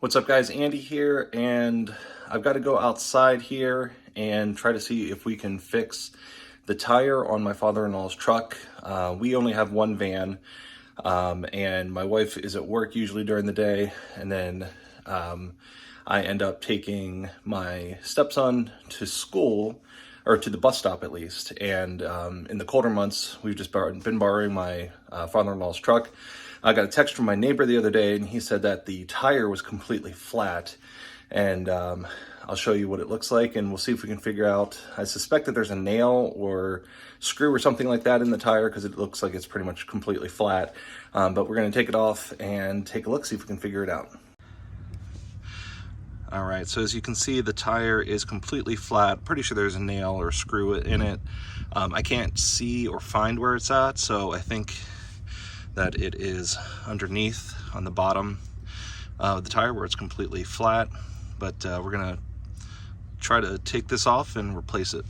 What's up guys, Andy here, and I've got to go outside here and try to see if we can fix the tire on my father-in-law's truck. We only have one van, and my wife is at work usually during the day, and then I end up taking my stepson to school, or to the bus stop at least, and in the colder months, we've just been borrowing my father-in-law's truck. I got a text from my neighbor the other day, and he said that the tire was completely flat, and I'll show you what it looks like, and we'll see if we can figure out. I suspect that there's a nail or screw or something like that in the tire because it looks like it's pretty much completely flat, but we're going to take it off and take a look, see if we can figure it out. All right, so as you can see, the tire is completely flat. Pretty sure there's a nail or screw in it. I can't see or find where it's at, so I think that it is underneath on the bottom of the tire where it's completely flat, but we're gonna try to take this off and replace it.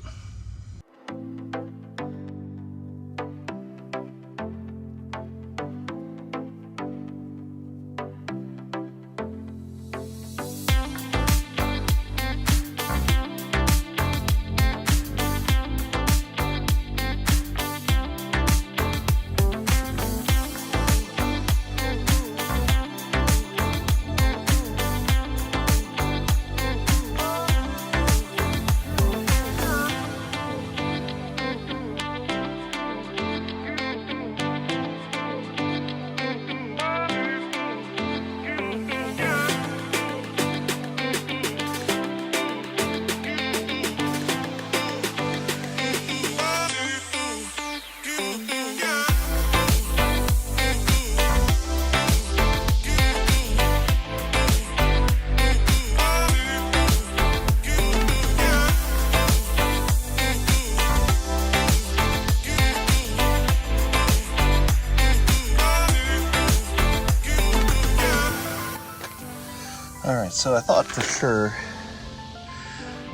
All right, so I thought for sure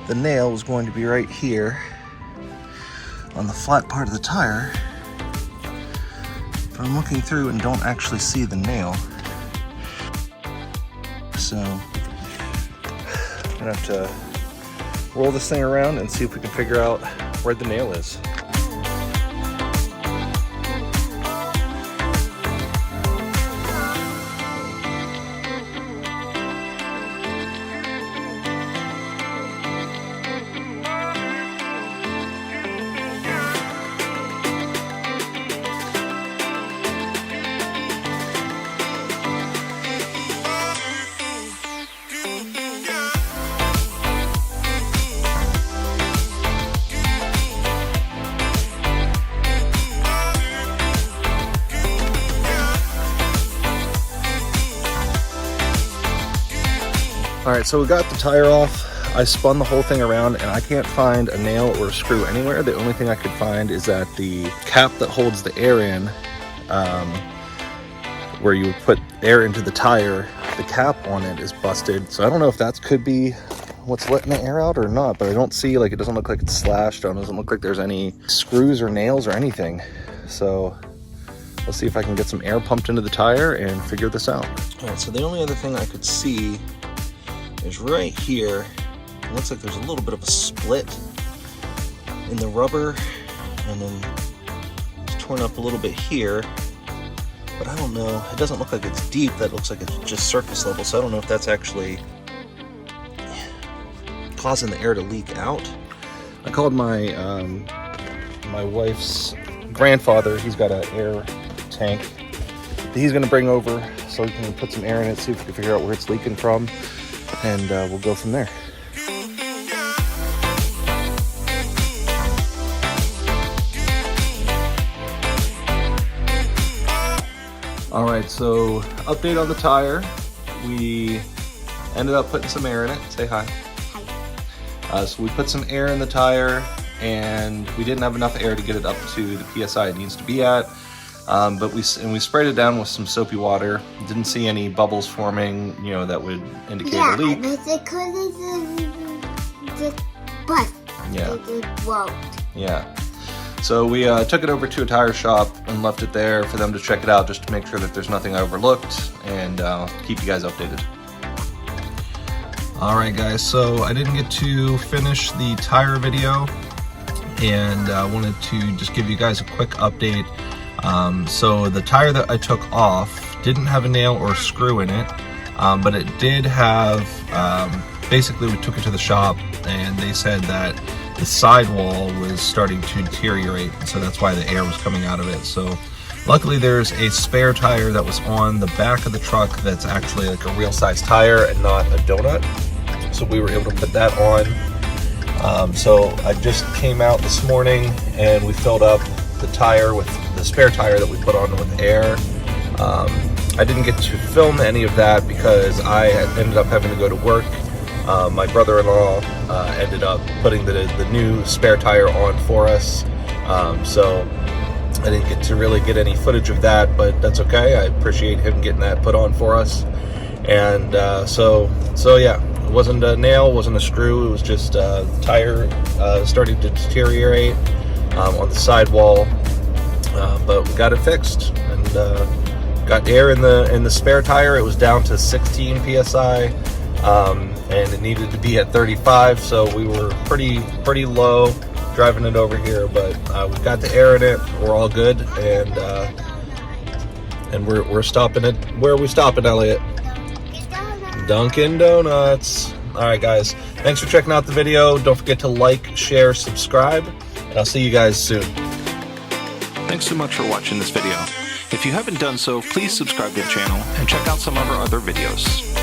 the nail was going to be right here on the flat part of the tire, but I'm looking through and don't actually see the nail. So I'm gonna have to roll this thing around and see if we can figure out where the nail is. All right, so we got the tire off. I spun the whole thing around and I can't find a nail or a screw anywhere. The only thing I could find is that the cap that holds the air in, where you would put air into the tire, the cap on it is busted. So I don't know if that could be what's letting the air out or not, but I don't see, like, it doesn't look like it's slashed. It doesn't look like there's any screws or nails or anything. So let's see if I can get some air pumped into the tire and figure this out. All right, so the only other thing I could see is right here. It looks like there's a little bit of a split in the rubber, and then it's torn up a little bit here, but I don't know. It doesn't look like it's deep. That looks like it's just surface level, so I don't know if that's actually causing the air to leak out. I called my my wife's grandfather. He's got an air tank that he's gonna bring over so we can put some air in it, see if we can figure out where it's leaking from, and we'll go from there. All right, so update on the tire. We ended up putting some air in it. Say hi. Hi. So we put some air in the tire, and we didn't have enough air to get it up to the PSI it needs to be at. But we sprayed it down with some soapy water. Didn't see any bubbles forming, you know, that would indicate a leak. Yeah, because it's bust. Yeah. It won't. Yeah. So we took it over to a tire shop and left it there for them to check it out, just to make sure that there's nothing I overlooked, and keep you guys updated. Alright guys, so I didn't get to finish the tire video, and I wanted to just give you guys a quick update. So the tire that I took off didn't have a nail or a screw in it, but it did have, basically we took it to the shop and they said that the sidewall was starting to deteriorate, so that's why the air was coming out of it. So luckily there's a spare tire that was on the back of the truck that's actually like a real size tire and not a donut, so we were able to put that on. So I just came out this morning and we filled up the tire with the spare tire that we put on with air. I didn't get to film any of that because I ended up having to go to work. My brother-in-law ended up putting the new spare tire on for us, so I didn't get to really get any footage of that, but that's okay. I appreciate him getting that put on for us. And so yeah, it wasn't a nail, wasn't a screw, it was just the tire starting to deteriorate on the sidewall, but we got it fixed and got air in the spare tire. It was down to 16 psi, and it needed to be at 35, so we were pretty low driving it over here, but we got the air in it. We're all good, and we're stopping it. Where are we stopping, Elliot? Dunkin' Donuts. Alright guys, thanks for checking out the video. Don't forget to like, share, subscribe, and I'll see you guys soon. Thanks so much for watching this video. If you haven't done so, please subscribe to the channel and check out some of our other videos.